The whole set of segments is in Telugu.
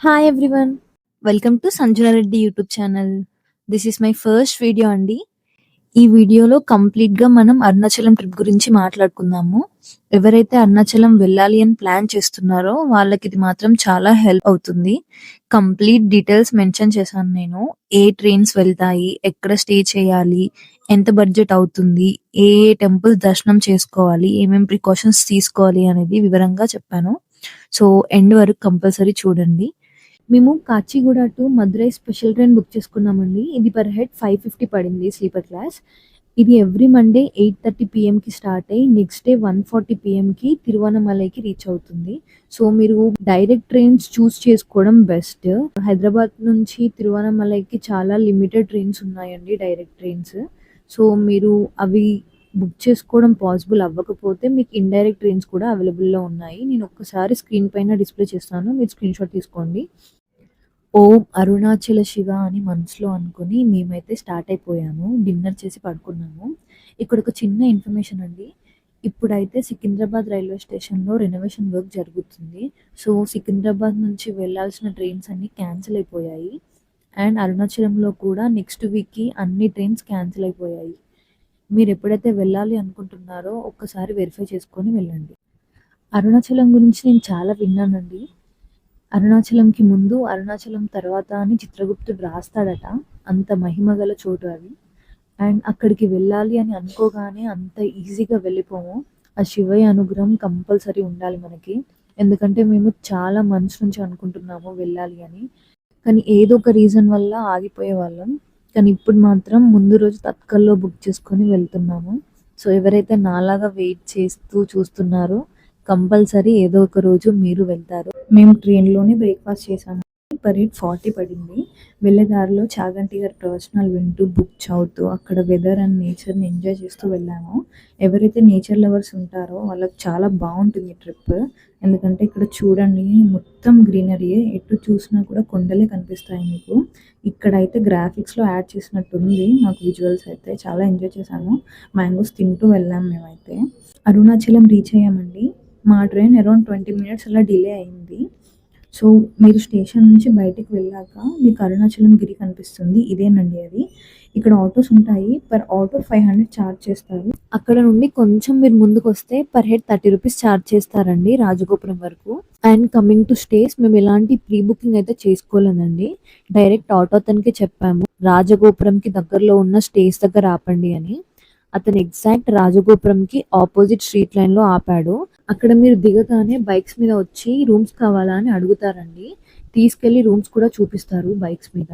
Hi everyone. Welcome to Sanjana Reddy YouTube channel. This is my first video అండి. ఈ వీడియోలో కంప్లీట్‌గా మనం అరుణాచలం ట్రిప్ గురించి మాట్లాడుకుందాము. ఎవరైతే అరుణాచలం వెళ్ళాలి అని ప్లాన్ చేస్తున్నారో వాళ్ళకిది మాత్రం చాలా హెల్ప్ అవుతుంది. కంప్లీట్ డీటెయిల్స్ మెన్షన్ చేశాను నేను. ఏ ట్రైన్స్ వెళ్తాయి, ఎక్కడ స్టే చేయాలి, ఎంత బడ్జెట్ అవుతుంది, ఏ ఏ టెంపుల్స్ దర్శనం చేసుకోవాలి, ఏమేం ప్రికాషన్స్ తీసుకోవాలి అనేది వివరంగా చెప్పాను. సో, ఎండ్ వరకు కంపల్సరీ చూడండి. మేము Kacheguda to Madurai special train book చేసుకున్నామండి. ఇది పర్ హెడ్ 550 పడింది స్లీపర్ క్లాస్. ఇది ఎవ్రీ మండే 8:30 పీఎంకి స్టార్ట్ అయ్యి నెక్స్ట్ డే 1:40 పీఎంకి తిరువన్నమలైకి రీచ్ అవుతుంది. సో మీరు డైరెక్ట్ ట్రైన్స్ చూస్ చేసుకోవడం బెస్ట్. హైదరాబాద్ నుంచి తిరువన్నమలైకి చాలా లిమిటెడ్ ట్రైన్స్ ఉన్నాయండి, డైరెక్ట్ ట్రైన్స్. సో మీరు అవి బుక్ చేసుకోవడం పాసిబుల్ అవ్వకపోతే మీకు ఇండైరెక్ట్ ట్రైన్స్ కూడా అవైలబుల్‌లో ఉన్నాయి. నేను ఒక్కసారి స్క్రీన్ పైన డిస్‌ప్లే చేస్తాను. మీరు స్క్రీన్‌షాట్ తీసుకోండి. ఓం అరుణాచల శివ అని మనసులో అనుకుని మేమైతే స్టార్ట్ అయిపోయాము. డిన్నర్ చేసి పడుకున్నాము. ఇక్కడ ఒక చిన్న ఇన్ఫర్మేషన్ అండి. ఇప్పుడైతే సికింద్రాబాద్ రైల్వే స్టేషన్‌లో రెనోవేషన్ వర్క్ జరుగుతుంది. సో, సికింద్రాబాద్ నుంచి వెళ్ళాల్సిన ట్రైన్స్ అన్నీ క్యాన్సిల్ అయిపోయాయి. అండ్ అరుణాచలంలో కూడా నెక్స్ట్ వీక్‌కి అన్ని ట్రైన్స్ క్యాన్సిల్ అయిపోయాయి. మీరు ఎప్పుడైతే వెళ్ళాలి అనుకుంటున్నారో ఒక్కసారి వెరిఫై చేసుకొని వెళ్ళండి. అరుణాచలం గురించి నేను చాలా విన్నానండి. అరుణాచలంకి ముందు, అరుణాచలం తర్వాత అని చిత్రగుప్తుడు రాస్తాడట. అంత మహిమగల చోటు అది. అండ్ అక్కడికి వెళ్ళాలి అని అనుకోగానే అంత ఈజీగా వెళ్ళిపోము. ఆ శివయ్య అనుగ్రహం కంపల్సరీ ఉండాలి మనకి. ఎందుకంటే మేము చాలా మంత్స్ నుంచి అనుకుంటున్నాము వెళ్ళాలి అని. కానీ ఏదో ఒక రీజన్ వల్ల ఆగిపోయేవాళ్ళం. కానీ ఇప్పుడు మాత్రం ముందు రోజు తత్కల్‌లో బుక్ చేసుకొని వెళ్తున్నాము. సో ఎవరైతే నాలాగా వెయిట్ చేస్తూ చూస్తున్నారో కంపల్సరీ ఏదో ఒక రోజు మీరు వెళ్తారు. మేము ట్రైన్‌లోనే బ్రేక్‌ఫాస్ట్ చేశాము. పర్ హెడ్ 40 పడింది. వెళ్ళే దారిలో చాగంటి గారి ప్రవచనాలు వింటూ, బుక్ చదువుతూ, అక్కడ వెదర్ అండ్ నేచర్‌ని ఎంజాయ్ చేస్తూ వెళ్ళాము. ఎవరైతే నేచర్ లవర్స్ ఉంటారో వాళ్ళకి చాలా బావుంటుంది ట్రిప్. ఎందుకంటే ఇక్కడ చూడండి మొత్తం గ్రీనరీయే. ఎటు చూసినా కూడా కొండలే కనిపిస్తాయి మీకు. ఇక్కడైతే గ్రాఫిక్స్‌లో యాడ్ చేసినట్టుంది. నాకు విజువల్స్ అయితే చాలా ఎంజాయ్ చేశాను. మ్యాంగోస్ తింటూ వెళ్ళాం మేమైతే. అరుణాచలం రీచ్ అయ్యామండి. మా ట్రైన్ అరౌండ్ 20 మినిట్స్ అలా డిలే అయింది. సో, మీరు స్టేషన్ నుంచి బయటికి వెళ్ళాక మీకు అరుణాచలం గిరి కనిపిస్తుంది. ఇదేనండి అది. ఇక్కడ ఆటోస్ ఉంటాయి. పర్ ఆటో 500 చార్జ్ చేస్తారు. అక్కడ నుండి కొంచెం మీరు ముందుకొస్తే పర్ హెడ్ 30 రూపీస్ చార్జ్ చేస్తారండి రాజగోపురం వరకు. అండ్ కమింగ్ టు స్టేస్ మేము ఎలాంటి ప్రీ బుకింగ్ అయితే చేసుకోలేదండి. డైరెక్ట్ ఆటో అతనికి చెప్పాము, రాజగోపురంకి దగ్గరలో ఉన్న స్టేస్ దగ్గర ఆపండి అని. అతను ఎగ్జాక్ట్ రాజగోపురంకి ఆపోజిట్ స్ట్రీట్ లైన్‌లో ఆపాడు. అక్కడ మీరు దిగగానే బైక్స్ మీద వచ్చి రూమ్స్ కావాలా అని అడుగుతారండి. తీసుకెళ్ళి రూమ్స్ కూడా చూపిస్తారు బైక్స్ మీద.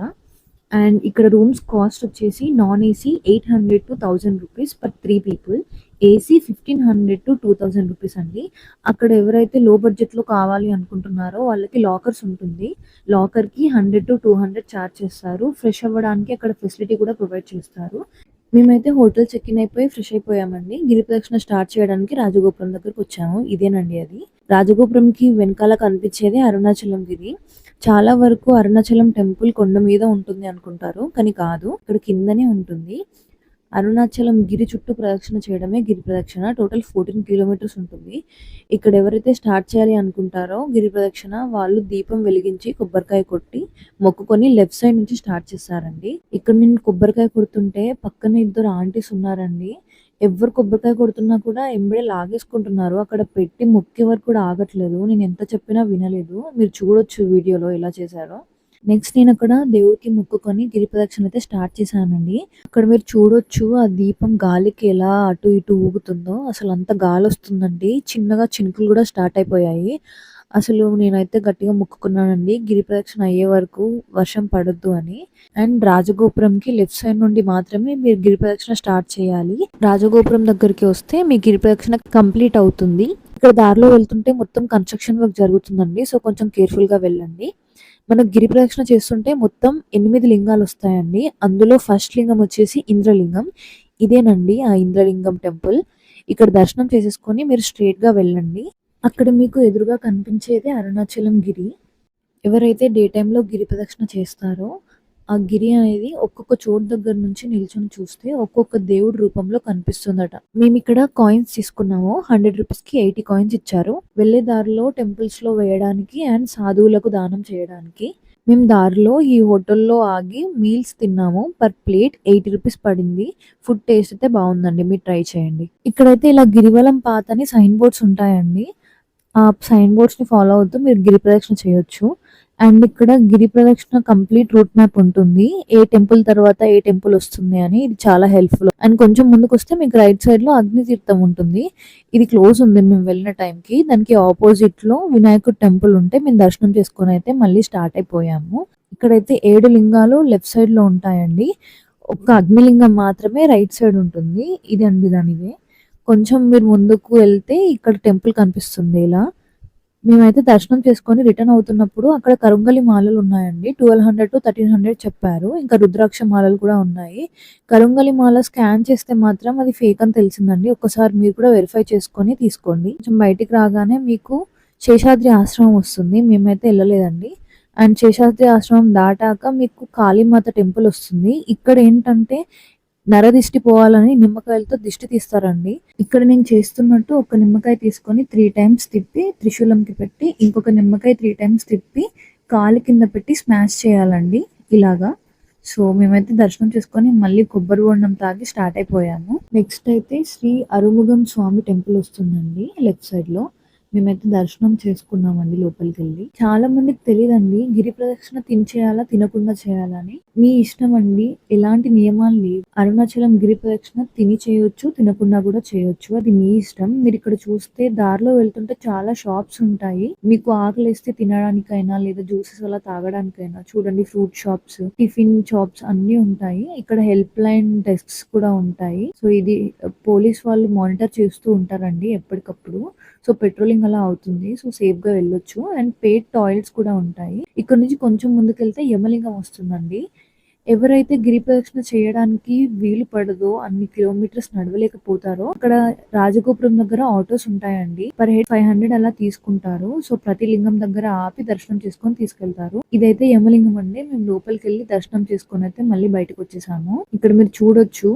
అండ్ ఇక్కడ రూమ్స్ కాస్ట్ వచ్చేసి non AC 800-1000 rupees per 3 people. AC 1500-2000 rupees అండి. అక్కడ ఎవరైతే లో బడ్జెట్‌లో కావాలి అనుకుంటున్నారో వాళ్ళకి లాకర్స్ ఉంటుంది. లాకర్‌కి 100-200 చార్జ్ చేస్తారు. ఫ్రెష్ అవ్వడానికి అక్కడ ఫెసిలిటీ కూడా ప్రొవైడ్ చేస్తారు. మేమైతే హోటల్ చెక్ ఇన్ అయిపోయి ఫ్రెష్ అయిపోయామండి. గిరి ప్రదక్షిణ స్టార్ట్ చేయడానికి రాజగోపురం దగ్గరకొచ్చాము. ఇదేనండి అది. రాజగోపురంకి వెనకాల కనిపించేదే అరుణాచలం గిరి. చాలా వరకు అరుణాచలం టెంపుల్ కొండ మీద ఉంటుంది అనుకుంటారు. కానీ కాదు. ఇక్కడ కిందనే ఉంటుంది. అరుణాచలం గిరి చుట్టూ ప్రదక్షిణ చేయడమే గిరి ప్రదక్షిణ. టోటల్ 14 కిలోమీటర్స్ ఉంటుంది. ఇక్కడ ఎవరైతే స్టార్ట్ చేయాలి అనుకుంటారో గిరి ప్రదక్షిణ వాళ్ళు దీపం వెలిగించి, కొబ్బరికాయ కొట్టి, మొక్కుకొని లెఫ్ట్ సైడ్ నుంచి స్టార్ట్ చేస్తారండి. ఇక్కడ నేను కొబ్బరికాయ కొడుతుంటే పక్కన ఇద్దరు ఆంటీస్ ఉన్నారండి. ఎవ్వరు కొబ్బరికాయ కొడుతున్నా కూడా ఎంబడే లాగేసుకుంటున్నారు. అక్కడ పెట్టి మొక్కే వరకు కూడా ఆగట్లేదు. నేను ఎంత చెప్పినా వినలేదు. మీరు చూడొచ్చు వీడియోలో ఎలా చేశారో. నెక్స్ట్ నేనక్కడ దేవుడికి మొక్కుకొని గిరి ప్రదక్షిణ అయితే స్టార్ట్ చేశానండి. అక్కడ మీరు చూడొచ్చు ఆ దీపం గాలికి ఎలా అటు ఇటు ఊగుతుందో. అసలంత గాలొస్తుందండి. చిన్నగా చినుకులు గూడా స్టార్ట్ అయిపోయాయి. అసలు నేనైతే గట్టిగా మొక్కుకున్నానండి. గిరి ప్రదక్షిణ అయ్యే వరకు వర్షం పడొద్దు అని. అండ్ రాజగోపురంకి లెఫ్ట్ సైడ్ నుండి మాత్రమే మీరు గిరి ప్రదక్షిణ స్టార్ట్ చేయాలి. రాజగోపురం దగ్గరికి వస్తే మీ గిరి ప్రదక్షిణ కంప్లీట్ అవుతుంది. ఇక్కడ దారిలో వెళ్తుంటే మొత్తం కన్‌స్ట్రక్షన్ వర్క్ జరుగుతుందండి. సో, కొంచెం కేర్‌ఫుల్‌గా వెళ్ళండి. మనం గిరి ప్రదక్షిణ చేస్తుంటే మొత్తం 8 లింగాలొస్తాయండి. అందులో ఫస్ట్ లింగం వచ్చేసి ఇంద్రలింగం. ఇదేనండి ఆ ఇంద్రలింగం టెంపుల్. ఇక్కడ దర్శనం చేసేసుకొని మీరు స్ట్రెయిట్‌గా వెళ్ళండి. అక్కడ మీకు ఎదురుగా కనిపించేదే అరుణాచలం గిరి. ఎవరైతే డే టైమ్‌లో గిరి ప్రదక్షిణ చేస్తారో ఆ గిరి అనేది ఒక్కొక్క చోటు దగ్గర నుంచి నిల్చొని చూస్తే ఒక్కొక్క దేవుడి రూపంలో కనిపిస్తుందట. మేమిక్కడ కాయిన్స్ తీసుకున్నాము. 100 రూపీస్‌కి 80 కాయిన్స్ ఇచ్చారు. వెళ్ళే దారిలో టెంపుల్స్‌లో వేయడానికి అండ్ సాధువులకు దానం చేయడానికి. మేము దారిలో ఈ హోటల్‌లో ఆగి మీల్స్ తిన్నాము. పర్ ప్లేట్ 80 రూపీస్ పడింది. ఫుడ్ టేస్ట్ అయితే బావుందండి. మీరు ట్రై చేయండి. ఇక్కడైతే ఇలా గిరివలం పాత్ అని సైన్ బోర్డ్స్ ఉంటాయండి. ఆ సైన్ బోర్డ్స్‌ని ఫాలో అవుతూ మీరు గిరి ప్రదక్షిణ చేయొచ్చు. అండ్ ఇక్కడ గిరి ప్రదక్షిణ కంప్లీట్ రూట్ మ్యాప్ ఉంటుంది. ఏ టెంపుల్ తర్వాత ఏ టెంపుల్ వస్తుంది అని. ఇది చాలా హెల్ప్‌ఫుల్. అండ్ కొంచెం ముందుకొస్తే మీకు రైట్ సైడ్‌లో అగ్ని తీర్థం ఉంటుంది. ఇది క్లోజ్ ఉంది మేము వెళ్ళిన టైంకి. దానికి ఆపోజిట్‌లో వినాయకుడి టెంపుల్ ఉంటే మేము దర్శనం చేసుకొని అయితే మళ్ళీ స్టార్ట్ అయిపోయాము. ఇక్కడైతే 7 లింగాలు లెఫ్ట్ సైడ్‌లో ఉంటాయండి. ఒక్క అగ్నిలింగం మాత్రమే రైట్ సైడ్ ఉంటుంది. ఇదండి దానివే. కొంచెం మీరు ముందుకు వెళ్తే ఇక్కడ టెంపుల్ కనిపిస్తుంది ఇలా. మేమైతే దర్శనం చేసుకొని రిటర్న్ అవుతున్నప్పుడు అక్కడ కరుంగలి మాలలు ఉన్నాయండి. 1200-1300 చెప్పారు. ఇంకా రుద్రాక్ష మాలలు కూడా ఉన్నాయి. కరుంగలి మాల స్కాన్ చేస్తే మాత్రం అది ఫేక్ అని తెలిసిందండి. ఒక్కసారి మీరు కూడా వెరిఫై చేసుకొని తీసుకోండి. కొంచెం బయటికి రాగానే మీకు శేషాద్రి ఆశ్రమం వస్తుంది. మేమైతే ఎళ్ళలేదండి. అండ్ శేషాద్రి ఆశ్రమం దాటాక మీకు కాళీమాత టెంపుల్ వస్తుంది. ఇక్కడ ఏంటంటే నరదిష్టి పోవాలని నిమ్మకాయలతో దిష్టి తీస్తారండి. ఇక్కడ నేను చేస్తున్నట్టు ఒక నిమ్మకాయ తీసుకొని 3 టైమ్స్ తిప్పి త్రిశూలంకి పెట్టి, ఇంకొక నిమ్మకాయ 3 టైమ్స్ తిప్పి కాలు కింద పెట్టి స్మాష్ చేయాలండి ఇలాగా. సో మేమైతే దర్శనం చేసుకొని మళ్ళీ కొబ్బరి బొండం తాగి స్టార్ట్ అయిపోయాము. నెక్స్ట్ అయితే శ్రీ అరుముగం స్వామి టెంపుల్ వస్తుందండి లెఫ్ట్ సైడ్ లో. మేమైతే దర్శనం చేసుకున్నామండి లోపలికెళ్ళి. చాలా మందికి తెలీదండి గిరి ప్రదక్షిణ తిని చేయాలా, తినకుండా చేయాలా అని. మీ ఇష్టం అండి. ఎలాంటి నియమాలు లేవు. అరుణాచలం గిరి ప్రదక్షిణ తిని చేయొచ్చు, తినకుండా కూడా చేయొచ్చు. అది మీ ఇష్టం. మీరు ఇక్కడ చూస్తే దారిలో వెళ్తుంటే చాలా షాప్స్ ఉంటాయి. మీకు ఆకలేస్తే తినడానికైనా లేదా జ్యూసెస్ అలా తాగడానికైనా చూడండి ఫ్రూట్ షాప్స్, టిఫిన్ షాప్స్ అన్నీ ఉంటాయి. ఇక్కడ హెల్ప్ లైన్ డెస్క్స్ కూడా ఉంటాయి. సో ఇది పోలీస్ వాళ్ళు మానిటర్ చేస్తూ ఉంటారండి ఎప్పటికప్పుడు. సో పెట్రోలింగ్ అలా అవుతుంది. సో సేఫ్ గా వెళ్ళొచ్చు. అండ్ పెయిడ్ టాయిలెట్స్ కూడా ఉంటాయి. ఇక్కడ నుంచి కొంచెం ముందుకెళ్తే యమలింగం వస్తుందండి. ఎవరైతే గిరి ప్రదక్షిణ చేయడానికి వీలు పడదో, అన్ని కిలోమీటర్స్ నడవలేకపోతారో అక్కడ రాజగోపురం దగ్గర ఆటోస్ ఉంటాయండి. పర్ హెడ్ 500 అలా తీసుకుంటారు. సో ప్రతి లింగం దగ్గర ఆపి దర్శనం చేసుకొని తీసుకెళ్తారు. ఇదైతే యమలింగం అండి. మేము లోపలికి వెళ్ళి దర్శనం చేసుకొని అయితే మళ్ళీ బయటకు వచ్చేసాము. ఇక్కడ మీరు చూడొచ్చు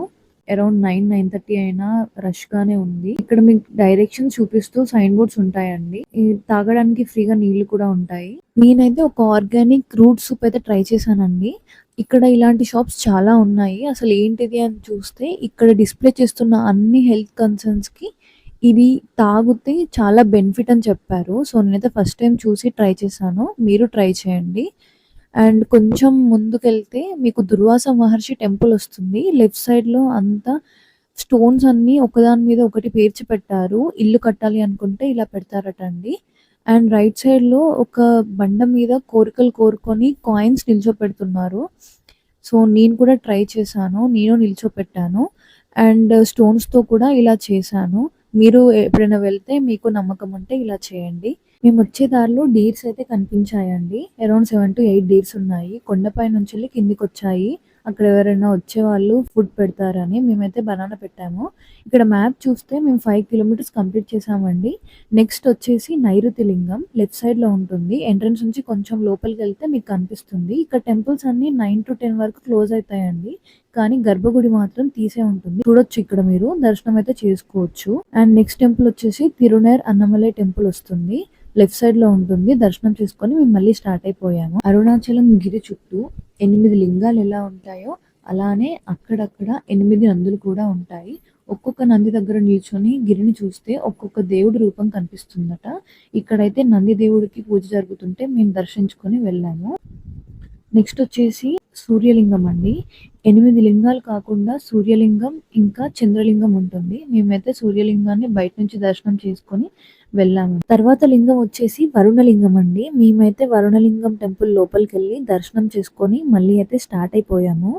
అరౌండ్ 9-9:30 అయినా రష్ గానే ఉంది. ఇక్కడ మీకు డైరెక్షన్స్ చూపిస్తూ సైన్ బోర్డ్స్ ఉంటాయండి. తాగడానికి ఫ్రీగా నీళ్లు కూడా ఉంటాయి. నేనైతే ఒక ఆర్గానిక్ ఫ్రూట్ సూప్ అయితే ట్రై చేశానండి. ఇక్కడ ఇలాంటి షాప్స్ చాలా ఉన్నాయి. అసలు ఏంటిది అని చూస్తే ఇక్కడ డిస్ప్లే చేస్తున్న అన్ని హెల్త్ కన్సర్న్స్ కి ఇది తాగితే చాలా బెనిఫిట్ అని చెప్పారు. సో నేనైతే ఫస్ట్ టైం చూసి ట్రై చేశాను. మీరు ట్రై చేయండి. అండ్ కొంచెం ముందుకెళ్తే మీకు దుర్వాస మహర్షి టెంపుల్ వస్తుంది. లెఫ్ట్ సైడ్‌లో అంతా స్టోన్స్ అన్నీ ఒకదాని మీద ఒకటి పేర్చి పెట్టారు. ఇల్లు కట్టాలి అనుకుంటే ఇలా పెడతారట అండి. అండ్ రైట్ సైడ్‌లో ఒక బండ మీద కోరికలు కోరుకొని కాయిన్స్ నిల్చోపెడుతున్నారు. సో నేను కూడా ట్రై చేశాను. నేను నిల్చోపెట్టాను. అండ్ స్టోన్స్‌తో కూడా ఇలా చేశాను. మీరు ఎప్పుడైనా వెళ్తే మీకు నమ్మకం ఉంటే ఇలా చేయండి. మేమొచ్చే దారిలో డీర్స్ అయితే కనిపించాయండి. అరౌండ్ 7-8 డీర్స్ ఉన్నాయి. కొండపై నుంచెళ్ళి కిందికొచ్చాయి. అక్కడ ఎవరైనా వచ్చేవాళ్ళు ఫుడ్ పెడతారని మేమైతే బనానా పెట్టాము. ఇక్కడ మ్యాప్ చూస్తే మేము 5 కిలోమీటర్స్ కంప్లీట్ చేసామండి. నెక్స్ట్ వచ్చేసి నైరుతి లింగం లెఫ్ట్ సైడ్‌లో ఉంటుంది. ఎంట్రన్స్ నుంచి కొంచెం లోపలికెళ్తే మీకు కనిపిస్తుంది. ఇక్కడ టెంపుల్స్ అన్నీ 9-10 వరకు క్లోజ్ అయితాయండి. కానీ గర్భగుడి మాత్రం తీసే ఉంటుంది. చూడొచ్చు ఇక్కడ మీరు దర్శనం అయితే చేసుకోవచ్చు. అండ్ నెక్స్ట్ టెంపుల్ వచ్చేసి తిరునేర్ అన్నమలై టెంపుల్ వస్తుంది. లెఫ్ట్ సైడ్ లో ఉంటుంది. దర్శనం చేసుకొని మేము మళ్ళీ స్టార్ట్ అయిపోయాము. అరుణాచలం గిరి చుట్టూ 8 లింగాలు ఎలా ఉంటాయో అలానే అక్కడక్కడ 8 నందులు కూడా ఉంటాయి. ఒక్కొక్క నంది దగ్గర నిల్చొని గిరిని చూస్తే ఒక్కొక్క దేవుడి రూపం కనిపిస్తుందట. ఇక్కడైతే నంది దేవుడికి పూజ జరుగుతుంటే మేము దర్శించుకొని వెళ్ళాము. నెక్స్ట్ వచ్చేసి సూర్యలింగం అండి. 8 లింగాలు కాకుండా సూర్యలింగం ఇంకా చంద్రలింగం ఉంటుంది. మేమైతే సూర్యలింగాన్ని బయట నుంచి దర్శనం చేసుకొని వెళ్ళాము. తర్వాత లింగం వచ్చేసి వరుణలింగం అండి. మేమైతే వరుణలింగం టెంపుల్ లోపలికెళ్ళి దర్శనం చేసుకొని మళ్ళీ అయితే స్టార్ట్ అయిపోయాము.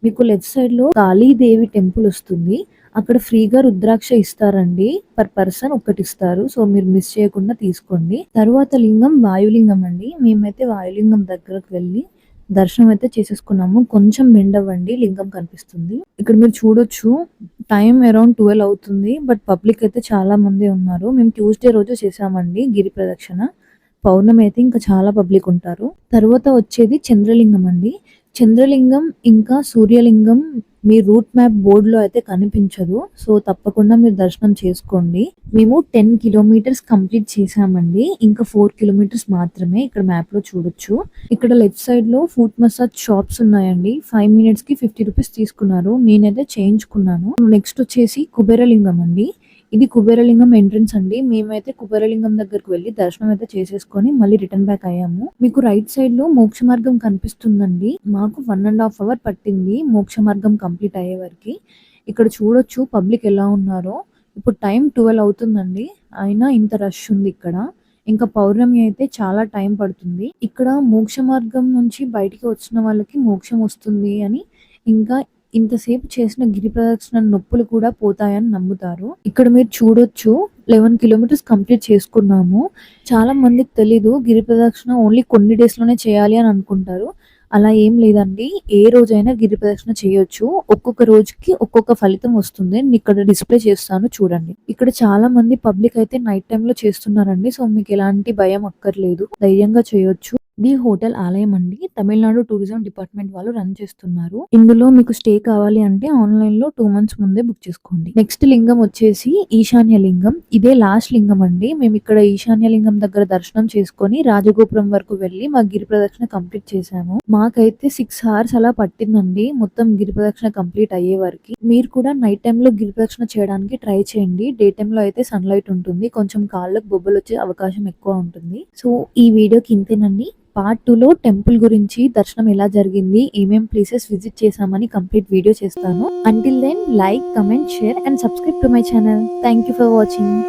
మీకు లెఫ్ట్ సైడ్ లో కాళీదేవి టెంపుల్ వస్తుంది. అక్కడ ఫ్రీగా రుద్రాక్ష ఇస్తారండి. పర్ పర్సన్ ఒకటి ఇస్తారు. సో మీరు మిస్ చేయకుండా తీసుకోండి. తరువాత లింగం వాయులింగం అండి. మేమైతే వాయులింగం దగ్గరకు వెళ్ళి దర్శనం అయితే చేసేసుకున్నాము. కొంచెం బెండ్ అవ్వండి లింగం కనిపిస్తుంది. ఇక్కడ మీరు చూడొచ్చు టైం అరౌండ్ 12 అవుతుంది. బట్ పబ్లిక్ అయితే చాలా మంది ఉన్నారు. మేము ట్యూస్డే రోజు చేసామండి గిరి ప్రదక్షిణ. పౌర్ణమి అయితే ఇంకా చాలా పబ్లిక్ ఉంటారు. తర్వాత వచ్చేది చంద్రలింగం అండి. చంద్రలింగం ఇంకా సూర్యలింగం మీ రూట్ మ్యాప్ బోర్డులో అయితే కనిపించదు. సో తప్పకుండా మీరు దర్శనం చేసుకోండి. మేము 10 కిలోమీటర్స్ కంప్లీట్ చేసామండి. ఇంకా 4 కిలోమీటర్స్ మాత్రమే ఇక్కడ మ్యాప్ లో చూడొచ్చు. ఇక్కడ లెఫ్ట్ సైడ్ లో ఫుట్ మసాజ్ షాప్స్ ఉన్నాయండి. 5 మినిట్స్ కి 50 రూపీస్ తీసుకున్నారు. నేనైతే చేయించుకున్నాను. నెక్స్ట్ వచ్చేసి కుబేరలింగం అండి. ఇది కుబేరలింగం ఎంట్రన్స్ అండి. మేమైతే కుబేరలింగం దగ్గరకు వెళ్ళి దర్శనం అయితే చేసేసుకొని మళ్ళీ రిటర్న్ బ్యాక్ అయ్యాము. మీకు రైట్ సైడ్ లో మోక్ష మార్గం కనిపిస్తుందండి. మాకు 1.5 అవర్ పట్టింది మోక్ష మార్గం కంప్లీట్ అయ్యే వరకు. ఇక్కడ చూడొచ్చు పబ్లిక్ ఎలా ఉన్నారో. ఇప్పుడు టైం 12 అవుతుందండి. అయినా ఇంత రష్ ఉంది ఇక్కడ. ఇంకా పౌర్ణమి అయితే చాలా టైం పడుతుంది. ఇక్కడ మోక్ష మార్గం నుంచి బయటికి వచ్చిన వాళ్ళకి మోక్షం వస్తుంది అని, ఇంకా ఇంతసేపు చేసిన గిరి ప్రదక్షిణ నొప్పులు కూడా పోతాయని నమ్ముతారు. ఇక్కడ మీరు చూడొచ్చు 11 కిలోమీటర్స్ కంప్లీట్ చేసుకున్నాము. చాలా మందికి తెలీదు గిరి ప్రదక్షిణ ఓన్లీ కొన్ని డేస్ లోనే చేయాలి అని అనుకుంటారు. అలా ఏం లేదండి. ఏ రోజైనా గిరి ప్రదక్షిణ చేయొచ్చు. ఒక్కొక్క రోజుకి ఒక్కొక్క ఫలితం వస్తుంది. నేను ఇక్కడ డిస్ప్లే చేస్తాను చూడండి. ఇక్కడ చాలా మంది పబ్లిక్ అయితే నైట్ టైమ్ లో చేస్తున్నారండి. సో మీకు ఎలాంటి భయం అక్కర్లేదు. ధైర్యంగా చేయొచ్చు. ఇది హోటల్ ఆలయం అండి. తమిళనాడు టూరిజం డిపార్ట్మెంట్ వాళ్ళు రన్ చేస్తున్నారు. ఇందులో మీకు స్టే కావాలి అంటే ఆన్లైన్ లో 2 మంత్స్ ముందే బుక్ చేసుకోండి. నెక్స్ట్ లింగం వచ్చేసి ఈశాన్య లింగం. ఇదే లాస్ట్ లింగం అండి. మేము ఇక్కడ ఈశాన్య లింగం దగ్గర దర్శనం చేసుకొని రాజగోపురం వరకు వెళ్ళి మా గిరి ప్రదక్షిణ కంప్లీట్ చేశాము. మాకైతే 6 hours అలా పట్టిందండి మొత్తం గిరి ప్రదక్షిణ కంప్లీట్ అయ్యే వరకు. మీరు కూడా నైట్ టైమ్ లో గిరి ప్రదక్షిణ చేయడానికి ట్రై చేయండి. డే టైమ్ లో అయితే సన్లైట్ ఉంటుంది. కొంచెం కాళ్ళకు బొబ్బలు వచ్చే అవకాశం ఎక్కువ ఉంటుంది. సో ఈ వీడియోకి ఇంతేనండి. పార్ట్ 2 లో టెంపుల్ గురించి, దర్శనం ఎలా జరిగింది, ఏమేం ప్లేసెస్ విజిట్ చేసామని కంప్లీట్ వీడియో చేస్తాను. Until then like, comment, share and subscribe to my channel. Thank you for watching.